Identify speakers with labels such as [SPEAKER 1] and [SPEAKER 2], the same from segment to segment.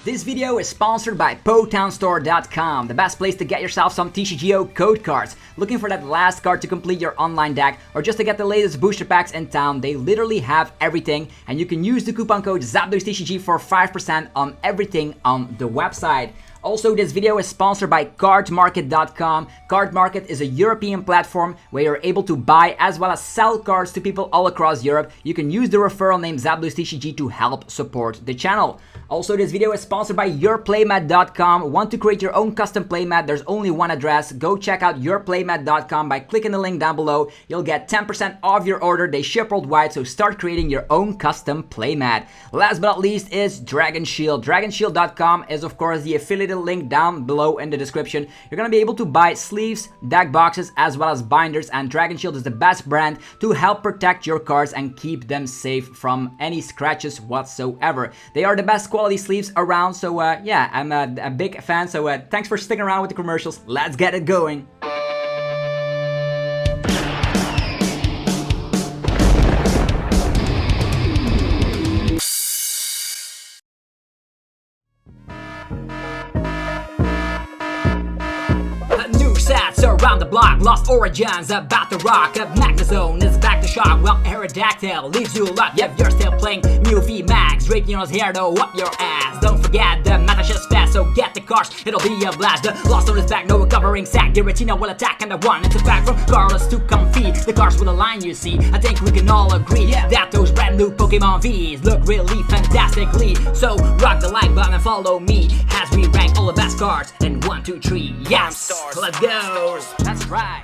[SPEAKER 1] This video is sponsored by PotownStore.com, the best place to get yourself some TCGO code cards. Looking for that last card to complete your online deck, or just to get the latest booster packs in town, they literally have everything, and you can use the coupon code ZapDoesTCG for 5% on everything on the website. Also, this video is sponsored by Cardmarket.com. Cardmarket is a European platform where you're able to buy as well as sell cards to people all across Europe. You can use the referral name ZapDoesTCG to help support the channel. Also, this video is sponsored by YourPlaymat.com. Want to create your own custom playmat? There's only one address. Go check out YourPlaymat.com by clicking the link down below. You'll get 10% off your order. They ship worldwide, so start creating your own custom playmat. Last but not least is Dragon Shield. DragonShield.com is of course the affiliated link down below in the description. You're gonna be able to buy sleeves, deck boxes, as well as binders, and Dragon Shield is the best brand to help protect your cards and keep them safe from any scratches whatsoever. They are the best quality sleeves around, so yeah, I'm a big fan, so thanks for sticking around with the commercials. Let's get it going. Around the block, Lost Origins about to rock. Magnezone is back to shock. Well, Aerodactyl leaves you locked. Yep, you're still playing Mirage VMAX. Drapion's here to whoop your ass. Don't forget the meta shit's fast, so get the cards, it'll be a blast. The Lost Zone is back, no recovering sack. Giratina will attack and the one. It's a fact from Colress to Comfey. The cards will align, you see. I think we can all agree that those brand new Pokemon Vs look really fantastically. So rock the like button and follow me as we rank all the best cards in 1, 2, 3. Yes, let's go. That's right.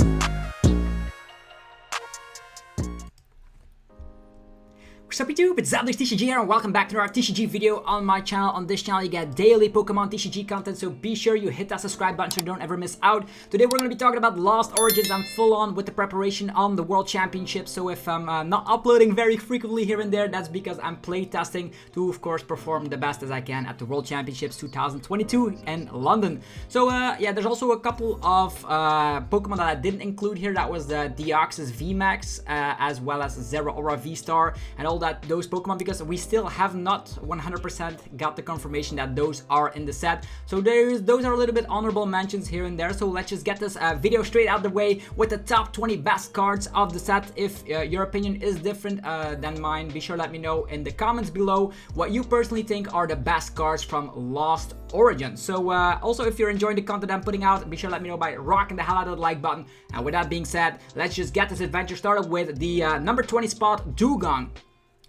[SPEAKER 1] Sup YouTube, it's ZapDoesTCG here and welcome back to another TCG video on my channel. On this channel you get daily Pokemon TCG content, so be sure you hit that subscribe button so you don't ever miss out. Today we're going to be talking about Lost Origins. I'm full on with the preparation on the World Championship, so if I'm not uploading very frequently here and there, that's because I'm playtesting to of course perform the best as I can at the World Championships 2022 in London. So yeah, there's also a couple of Pokemon that I didn't include here. That was the Deoxys VMAX as well as Zoroark VSTAR and all those Pokemon, because we still have not 100% got the confirmation that those are in the set. So those are a little bit honorable mentions here and there. So let's just get this video straight out the way with the top 20 best cards of the set. If your opinion is different than mine, be sure to let me know in the comments below what you personally think are the best cards from Lost Origins. So also, if you're enjoying the content I'm putting out, be sure to let me know by rocking the hell out of the like button. And with that being said, let's just get this adventure started with the number 20 spot, Dewgong.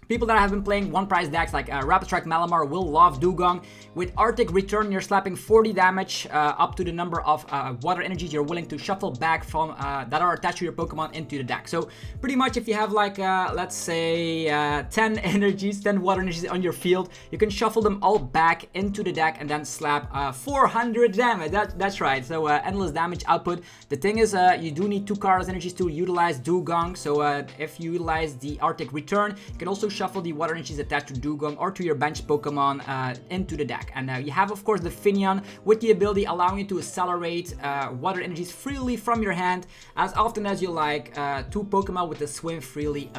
[SPEAKER 1] People that have been playing one-price decks like Rapid Strike Malamar will love Dewgong. With Arctic Return, you're slapping 40 damage up to the number of water energies you're willing to shuffle back from that are attached to your Pokemon into the deck. So pretty much if you have like, let's say 10 energies, 10 water energies on your field, you can shuffle them all back into the deck and then slap 400 damage. That's right, so endless damage output. The thing is, you do need 2 Colress energies to utilize Dewgong. So if you utilize the Arctic Return, you can also shuffle the water energies attached to Dewgong or to your bench Pokemon into the deck. And you have of course the Finneon with the ability allowing you to accelerate water energies freely from your hand as often as you like. 2 Pokemon with the Swim Freely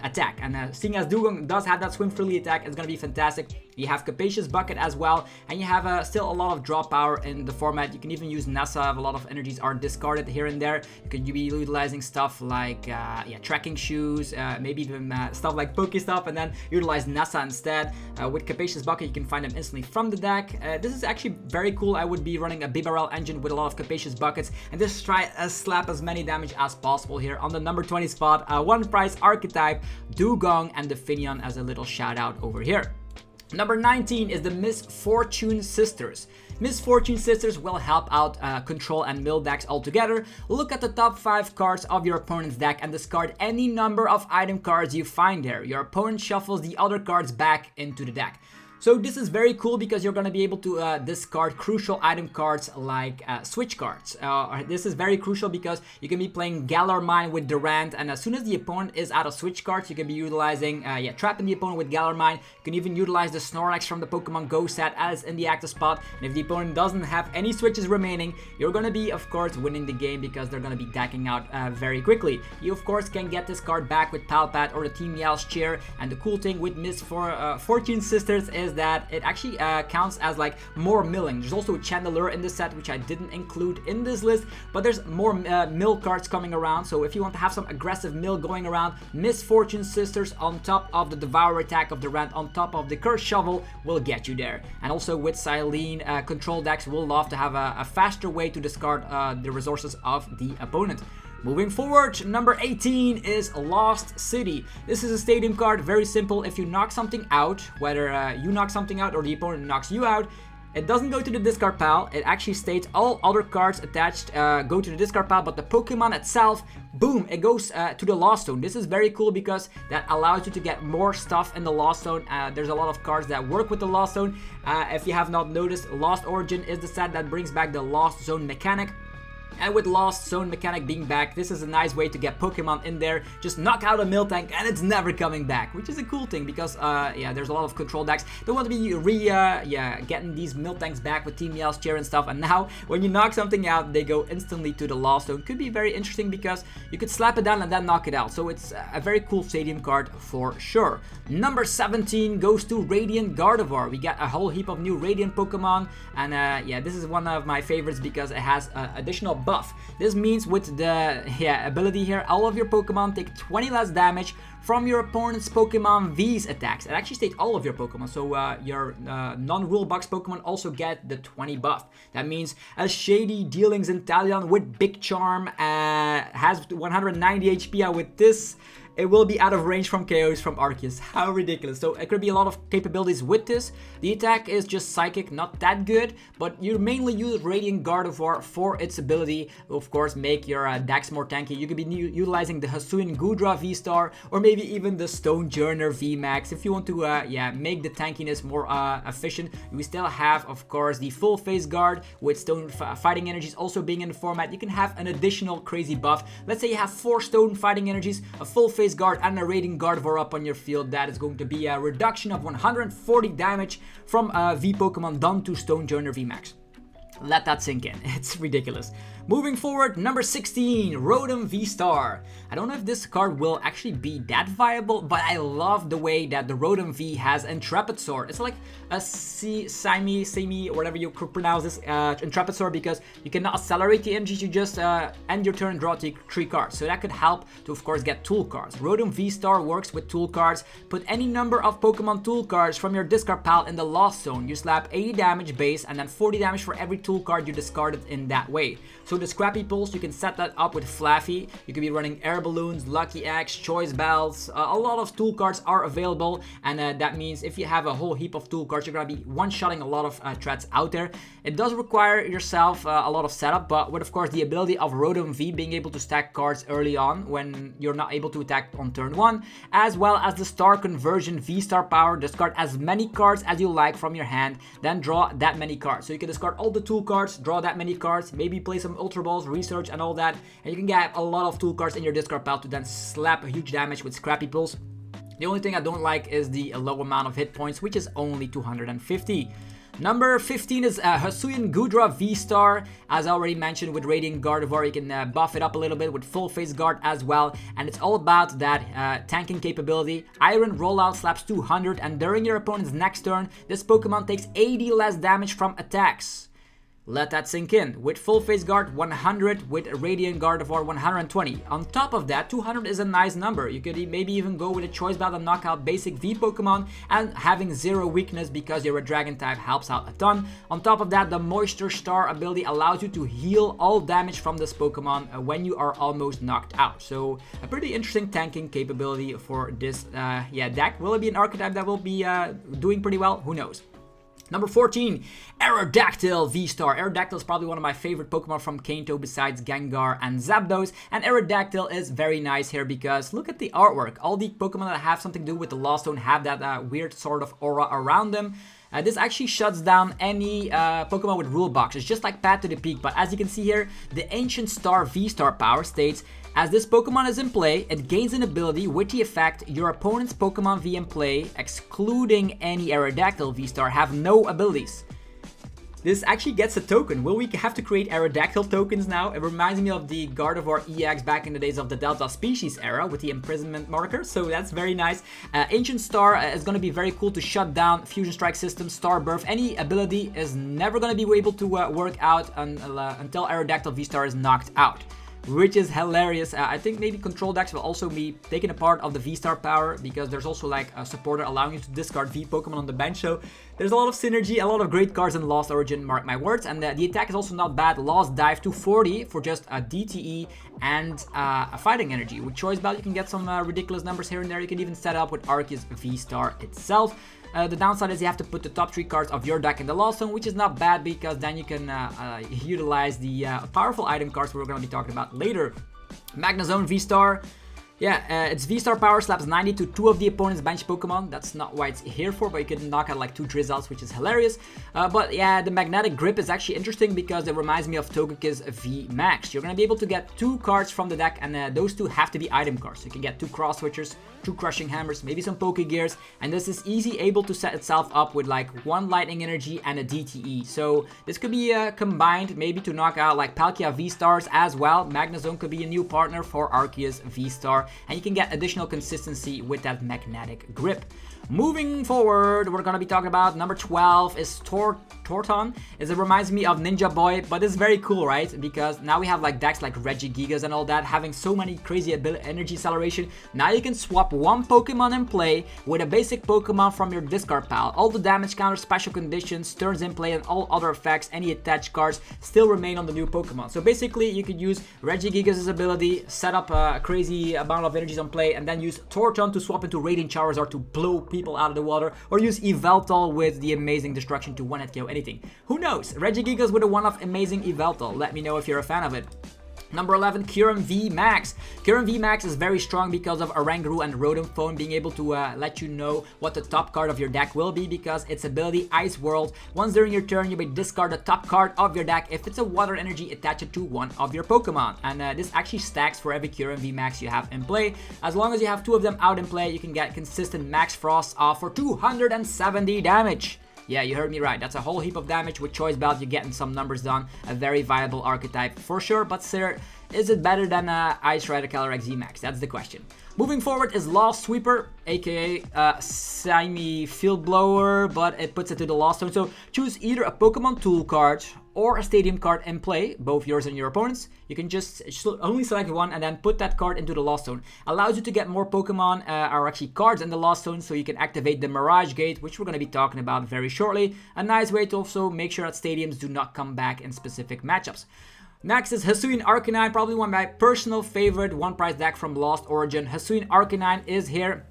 [SPEAKER 1] attack. And seeing as Dewgong does have that Swim Freely attack, it's gonna be fantastic. You have Capacious Bucket as well, and you have still a lot of draw power in the format. You can even use Nessa if a lot of energies are discarded here and there. You could be utilizing stuff like yeah, Tracking Shoes, maybe even stuff like Pokestop, and then utilize Nessa instead. With Capacious Bucket, you can find them instantly from the deck. This is actually very cool. I would be running a Bibarel engine with a lot of Capacious Buckets and just try to slap as many damage as possible here on the number 20 spot. One price archetype, Dewgong, and the Finneon as a little shout out over here. Number 19 is the Miss Fortune Sisters. Miss Fortune Sisters will help out control and mill decks altogether. Look at the top 5 cards of your opponent's deck and discard any number of item cards you find there. Your opponent shuffles the other cards back into the deck. So this is very cool because you're going to be able to discard crucial item cards like switch cards. This is very crucial because you can be playing Galar Mine with Durant, and as soon as the opponent is out of switch cards, you can be utilizing, trapping the opponent with Galar Mine. You can even utilize the Snorlax from the Pokemon Go set as in the active spot, and if the opponent doesn't have any switches remaining, you're going to be, of course, winning the game because they're going to be decking out very quickly. You, of course, can get this card back with Palpat or the Team Yell's Cheer, and the cool thing with Miss Fortune Sisters is is that it actually counts as like more milling. There's also a Chandelure in this set, which I didn't include in this list, but there's more mill cards coming around. So if you want to have some aggressive mill going around, Miss Fortune Sisters on top of the Devour attack of the Rant on top of the Curse Shovel will get you there. And also with Silene, control decks will love to have a faster way to discard the resources of the opponent. Moving forward, number 18 is Lost City. This is a stadium card, very simple. If you knock something out, whether you knock something out or the opponent knocks you out, it doesn't go to the discard pile. It actually states all other cards attached go to the discard pile, but the Pokemon itself, boom, it goes to the Lost Zone. This is very cool because that allows you to get more stuff in the Lost Zone. There's a lot of cards that work with the Lost Zone. If you have not noticed, Lost Origin is the set that brings back the Lost Zone mechanic. And with Lost Zone mechanic being back, this is a nice way to get Pokemon in there. Just knock out a Miltank and it's never coming back, which is a cool thing because, yeah, there's a lot of control decks that want to be getting these Miltanks back with Team Yell's Cheer and stuff. And now, when you knock something out, they go instantly to the Lost Zone. Could be very interesting because you could slap it down and then knock it out. So it's a very cool stadium card for sure. Number 17 goes to Radiant Gardevoir. We got a whole heap of new Radiant Pokemon. And yeah, this is one of my favorites because it has additional buff. This means with the ability here, all of your Pokemon take 20 less damage from your opponent's Pokemon V's attacks. It actually states all of your Pokemon, so your non-rule box Pokemon also get the 20 buff. That means a Shady Dealings Inteleon with Big Charm has 190 HP, and with this, it will be out of range from KOs from Arceus. How ridiculous. So it could be a lot of capabilities with this. The attack is just Psychic, not that good, but you mainly use Radiant Gardevoir for its ability to, of course, make your decks more tanky. You could be utilizing the Hisuian Goodra VSTAR or maybe even the Stonejourner VMAX if you want to make the tankiness more efficient. We still have, of course, the full face guard with Stone Fighting Energies also being in the format. You can have an additional crazy buff. Let's say you have 4 Stone Fighting Energies, a full face guard and a Radiant Gardevoir up on your field. That is going to be a reduction of 140 damage from V Pokemon done to Stonejourner VMAX. Let that sink in. It's ridiculous. Moving forward, number 16, Rotom VSTAR. I don't know if this card will actually be that viable, but I love the way that the Rotom V has Intrepid Sword. It's like a semi, whatever you could pronounce this, Intrepid Sword, because you cannot accelerate the energies, you just end your turn and draw 3 cards. So that could help to, of course, get tool cards. Rotom VSTAR works with tool cards. Put any number of Pokemon tool cards from your discard pile in the Lost Zone. You slap 80 damage base and then 40 damage for every tool card you discarded in that way. So the Scrappy Pulse, you can set that up with Flaffy. You could be running Air Balloons, Lucky Eggs, Choice Bells. A lot of tool cards are available, and that means if you have a whole heap of tool cards, you're going to be one-shotting a lot of threats out there. It does require yourself a lot of setup, but with, of course, the ability of Rotom V being able to stack cards early on when you're not able to attack on turn 1, as well as the Star Conversion V-Star power, discard as many cards as you like from your hand, then draw that many cards. So you can discard all the tool cards, draw that many cards, maybe play some Ultra Balls, research and all that, and you can get a lot of tool cards in your discard pile to then slap a huge damage with Scrappy Pulse. The only thing I don't like is the low amount of hit points, which is only 250. Number 15 is Hisuian Goodra VSTAR. As I already mentioned, with Radiant Gardevoir, you can buff it up a little bit with full face guard as well. And it's all about that tanking capability. Iron Rollout slaps 200, and during your opponent's next turn, this Pokemon takes 80 less damage from attacks. Let that sink in. With full face guard 100, with Radiant Gardevoir 120. On top of that, 200 is a nice number. You could maybe even go with a choice belt and knock out basic V Pokemon, and having 0 weakness because you're a dragon type helps out a ton. On top of that, the Moisture Star ability allows you to heal all damage from this Pokemon when you are almost knocked out. So a pretty interesting tanking capability for this deck. Will it be an archetype that will be doing pretty well? Who knows? Number 14, Aerodactyl VSTAR. Aerodactyl is probably one of my favorite Pokemon from Kanto besides Gengar and Zapdos. And Aerodactyl is very nice here because look at the artwork. All the Pokemon that have something to do with the Lost Zone have that weird sort of aura around them. This actually shuts down any Pokemon with rule boxes, just like Path to the Peak. But as you can see here, the Ancient Star VSTAR power states, as this Pokemon is in play, it gains an ability with the effect your opponent's Pokemon V in play, excluding any Aerodactyl VSTAR, have no abilities. this actually gets a token. Will we have to create Aerodactyl tokens now? It reminds me of the Gardevoir EX back in the days of the Delta Species era with the imprisonment marker, so that's very nice. Ancient Star is going to be very cool to shut down Fusion Strike system, Star Birth. Any ability is never going to be able to work out until Aerodactyl VSTAR is knocked out, which is hilarious. I think maybe control decks will also be taken apart of the VSTAR power, because there's also like a supporter allowing you to discard V Pokemon on the bench. So there's a lot of synergy, a lot of great cards in Lost Origin, mark my words. And the attack is also not bad. Lost Dive to 40 for just a DTE and a Fighting Energy. With Choice Belt, you can get some ridiculous numbers here and there. You can even set up with Arceus VSTAR itself. The downside is you have to put the top 3 cards of your deck in the Lost Zone, which is not bad, because then you can utilize the powerful item cards we're going to be talking about later. Magnezone VSTAR. Yeah, its VSTAR power slaps 90 to 2 of the opponent's bench Pokemon. That's not why it's here for, but you can knock out like 2 Drizzles, which is hilarious. But yeah, the magnetic grip is actually interesting because it reminds me of Togekiss VMAX. You're going to be able to get 2 cards from the deck, and those 2 have to be item cards. So you can get 2 Cross Switchers, 2 Crushing Hammers, maybe some Pokegears, and this is easy able to set itself up with like 1 Lightning Energy and a DTE. So this could be combined maybe to knock out like Palkia VSTARs as well. Magnezone could be a new partner for Arceus VSTAR, and you can get additional consistency with that magnetic grip. Moving forward, we're going to be talking about number 12 is Thorton. It reminds me of Ninja Boy, but it's very cool, right? Because now we have like decks like Regigigas and all that, having so many crazy energy acceleration. Now you can swap 1 Pokemon in play with a basic Pokemon from your discard pile. All the damage counters, special conditions, turns in play, and all other effects, any attached cards still remain on the new Pokemon. So basically, you could use Regigigas' ability, set up a crazy amount of energies on play, and then use Thorton to swap into Radiant Charizard to blow people out of the water, or use Yveltal with the amazing destruction to one-hit KO anything. Who knows? Regigigas with a one-off amazing Yveltal. Let me know if you're a fan of it. Number 11, Kyurem VMAX. Kyurem VMAX is very strong because of Oranguru and Rotom Phone being able to let you know what the top card of your deck will be, because its ability, Ice World. Once during your turn, you may discard the top card of your deck if it's a water energy, attach it to one of your Pokemon. And this actually stacks for every Kyurem VMAX you have in play. As long as you have 2 of them out in play, you can get consistent Max Frost off for 270 damage. Yeah, you heard me right. That's a whole heap of damage. With Choice Belt, you're getting some numbers done. A very viable archetype for sure. But sir, is it better than Ice Rider Calyrex VMAX? That's the question. Moving forward is Lost Sweeper, aka Simi Field Blower, but it puts it to the Lost Zone. So choose either a Pokemon Tool card or a Stadium card in play, both yours and your opponent's. You can just only select one and then put that card into the Lost Zone. Allows you to get more Pokemon, or actually cards in the Lost Zone, so you can activate the Mirage Gate, which we're going to be talking about very shortly. A nice way to also make sure that Stadiums do not come back in specific matchups. Next is Hisuian Arcanine, probably one of my personal favorite one-price deck from Lost Origin. Hisuian Arcanine is here,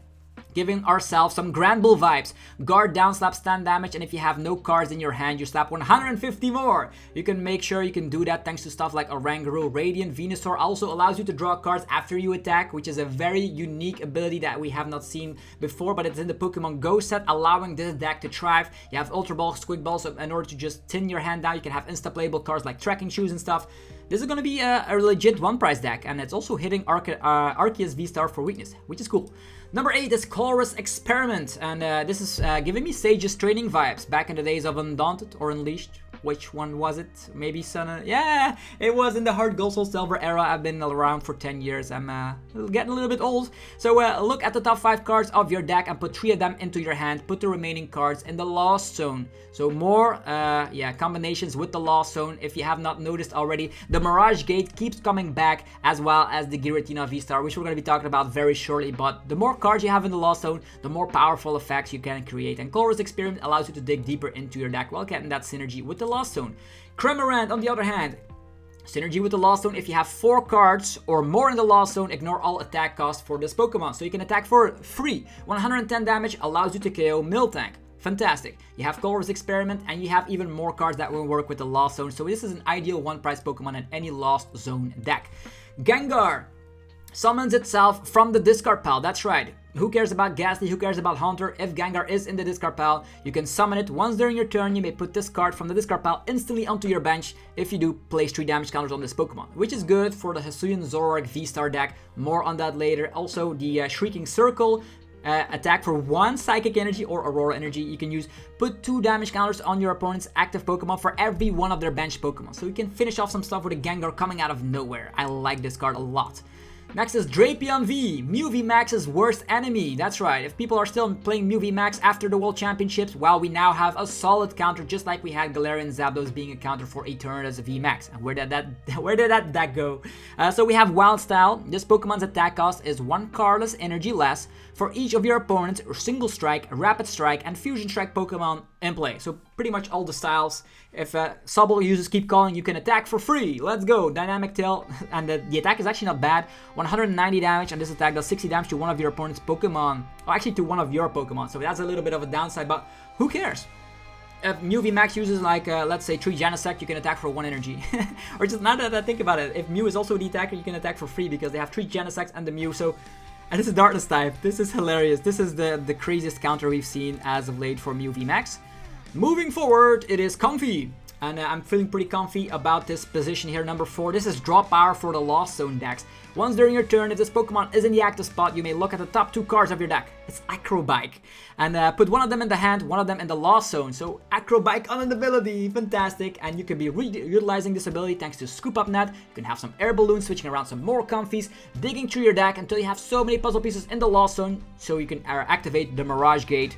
[SPEAKER 1] giving ourselves some Grand Bull vibes. Guard down, slap stand damage, and if you have no cards in your hand, you slap 150 more. You can make sure you can do that thanks to stuff like Oranguru. Radiant Venusaur also allows you to draw cards after you attack, which is a very unique ability that we have not seen before, but it's in the Pokemon Go set, allowing this deck to thrive. You have Ultra Ball, Squig Balls, so in order to just thin your hand down, you can have insta-playable cards like Trekking Shoes and stuff. This is going to be a legit one-price deck, and it's also hitting Arceus VSTAR for weakness, which is cool. Number 8 is Colress Experiment, and this is giving me Sage's training vibes back in the days of Undaunted or Unleashed. Which one was it? Maybe Sun? Yeah, it was in the Heart Gold Soul Silver era. I've been around for 10 years. I'm getting a little bit old. So look at the top 5 cards of your deck and put 3 of them into your hand. Put the remaining cards in the Lost Zone. So more combinations with the Lost Zone. If you have not noticed already, the Mirage Gate keeps coming back, as well as the Giratina VSTAR, which we're going to be talking about very shortly. But the more cards you have in the Lost Zone, the more powerful effects you can create. And Colress Experiment allows you to dig deeper into your deck while getting that synergy with the Lost Zone. Cramorant, on the other hand, synergy with the Lost Zone. If you have 4 cards or more in the Lost Zone, ignore all attack costs for this Pokemon. So you can attack for free. 110 damage allows you to KO Miltank. Fantastic. You have Colress Experiment, and you have even more cards that will work with the Lost Zone. So this is an ideal one-price Pokemon in any Lost Zone deck. Gengar summons itself from the discard pile. That's right. Who cares about Ghastly? Who cares about Haunter? If Gengar is in the discard pile, you can summon it. Once during your turn, you may put this card from the discard pile instantly onto your bench. If you do, place 3 damage counters on this Pokemon, which is good for the Hisuian Zoroark VSTAR deck. More on that later. Also, the Shrieking Circle attack for 1 Psychic Energy or Aurora Energy. You can put 2 damage counters on your opponent's active Pokemon for every one of their bench Pokemon. So you can finish off some stuff with a Gengar coming out of nowhere. I like this card a lot. Next is Drapion V, Mew VMAX's worst enemy. That's right, if people are still playing Mew VMAX after the World Championships, well, we now have a solid counter, just like we had Galarian Zapdos being a counter for Eternatus VMAX. And where did that deck go? So we have Wild Style. This Pokemon's attack cost is 1 cardless energy less for each of your opponent's Single Strike, Rapid Strike, and Fusion Strike Pokemon in play. So pretty much all the styles. If Sobble uses Keep Calling, you can attack for free. Let's go. Dynamic Tail, and the attack is actually not bad. 190 damage, and this attack does 60 damage to one of your opponent's Pokemon. Or actually to one of your Pokemon, so that's a little bit of a downside, but who cares? If Mew VMAX uses like, let's say 3 Genesect, you can attack for 1 energy. Or just, now that I think about it, if Mew is also the attacker, you can attack for free because they have 3 Genesects and the Mew, so... And this is Darkness type. This is hilarious. This is the craziest counter we've seen as of late for Mew VMAX. Moving forward, it is Comfey. And I'm feeling pretty comfy about this position here, number 4. This is draw power for the Lost Zone decks. Once during your turn, if this Pokemon is in the active spot, you may look at the top 2 cards of your deck. It's Acrobike. And put one of them in the hand, one of them in the Lost Zone. So Acrobike on an ability, fantastic. And you can be utilizing this ability thanks to Scoop Up Net. You can have some air balloons, switching around some more Comfeys, digging through your deck until you have so many puzzle pieces in the Lost Zone, so you can activate the Mirage Gate,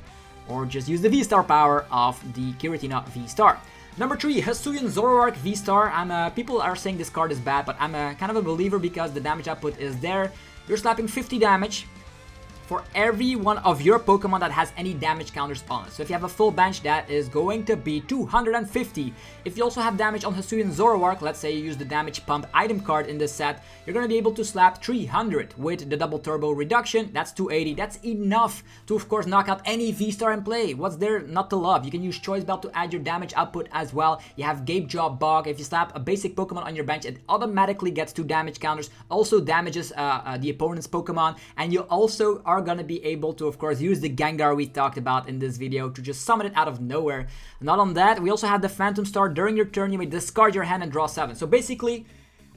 [SPEAKER 1] or just use the V-Star power of the Giratina VSTAR. Number 3, Hisuian Zoroark VSTAR. People are saying this card is bad, but I'm kind of a believer because the damage output is there. You're slapping 50 damage for every one of your Pokemon that has any damage counters on it. So if you have a full bench, that is going to be 250. If you also have damage on Hisuian Zoroark, let's say you use the damage pump item card in this set, you're going to be able to slap 300 with the double turbo reduction. That's 280. That's enough to, of course, knock out any V-Star in play. What's there not to love? You can use Choice Belt to add your damage output as well. You have Gapejaw Bog. If you slap a basic Pokemon on your bench, it automatically gets 2 damage counters, also damages the opponent's Pokemon, and you also are going to be able to, of course, use the Gengar we talked about in this video to just summon it out of nowhere. Not on that, we also have the Phantom Star. During your turn, you may discard your hand and draw 7. So basically,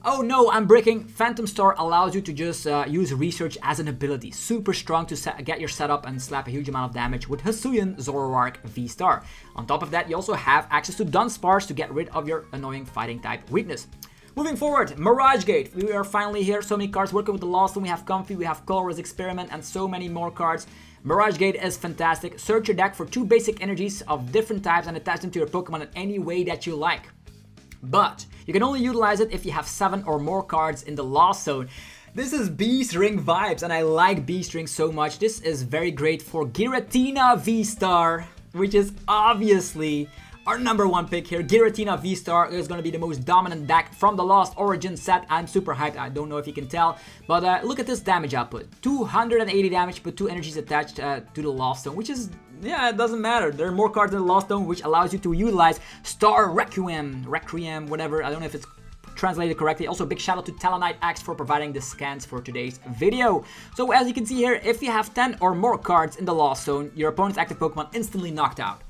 [SPEAKER 1] oh no, I'm bricking. Phantom Star allows you to just use Research as an ability. Super strong to get your setup and slap a huge amount of damage with Hisuian Zoroark VSTAR. On top of that, you also have access to Dunsparce to get rid of your annoying fighting type weakness. Moving forward, Mirage Gate. We are finally here. So many cards working with the Lost One. We have Comfey, we have Colress Experiment, and so many more cards. Mirage Gate is fantastic. Search your deck for 2 basic energies of different types and attach them to your Pokemon in any way that you like. But you can only utilize it if you have 7 or more cards in the Lost Zone. This is Beast Ring vibes, and I like Beast Ring so much. This is very great for Giratina VSTAR, which is obviously our number 1 pick here. Giratina VSTAR is going to be the most dominant deck from the Lost Origin set. I'm super hyped. I don't know if you can tell, but look at this damage output. 280 damage, but 2 energies attached to the Lost Zone, which is, yeah, it doesn't matter. There are more cards in the Lost Zone, which allows you to utilize Star Requiem, whatever. I don't know if it's translated correctly. Also, big shout out to Talonite X for providing the scans for today's video. So as you can see here, if you have 10 or more cards in the Lost Zone, your opponent's active Pokemon instantly knocked out.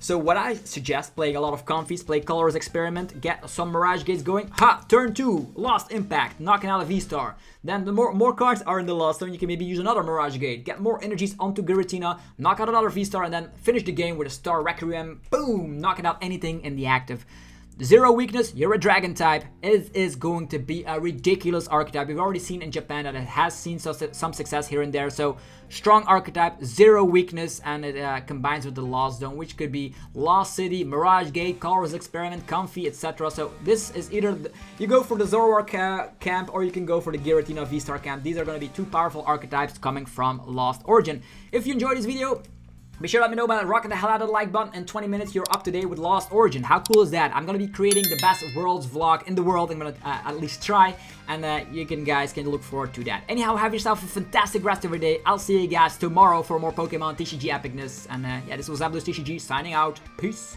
[SPEAKER 1] So what I suggest, playing a lot of Comfeys, play Colress Experiment, get some Mirage Gates going. Ha! Turn 2, Lost Impact, knocking out a V-Star. Then the more cards are in the Lost Zone, you can maybe use another Mirage Gate, get more energies onto Giratina, knock out another V-Star, and then finish the game with a Star Requiem. Boom! Knocking out anything in the active. 0 weakness, you're a dragon type. It is going to be a ridiculous archetype. We've already seen in Japan that it has seen some success here and there. So strong archetype, 0 weakness, and it combines with the Lost Zone, which could be Lost City, Mirage Gate, Colress Experiment, Comfey, etc. So this is either you go for the Zoroark camp, or you can go for the Giratina VSTAR camp. These are going to be 2 powerful archetypes coming from Lost Origin. If you enjoyed this video, be sure to let me know by rocking the hell out of the like button. In 20 minutes, you're up to date with Lost Origin. How cool is that? I'm going to be creating the best worlds vlog in the world. I'm going to at least try. And you guys can look forward to that. Anyhow, have yourself a fantastic rest of your day. I'll see you guys tomorrow for more Pokemon TCG epicness. And yeah, this was Zapdos TCG signing out. Peace.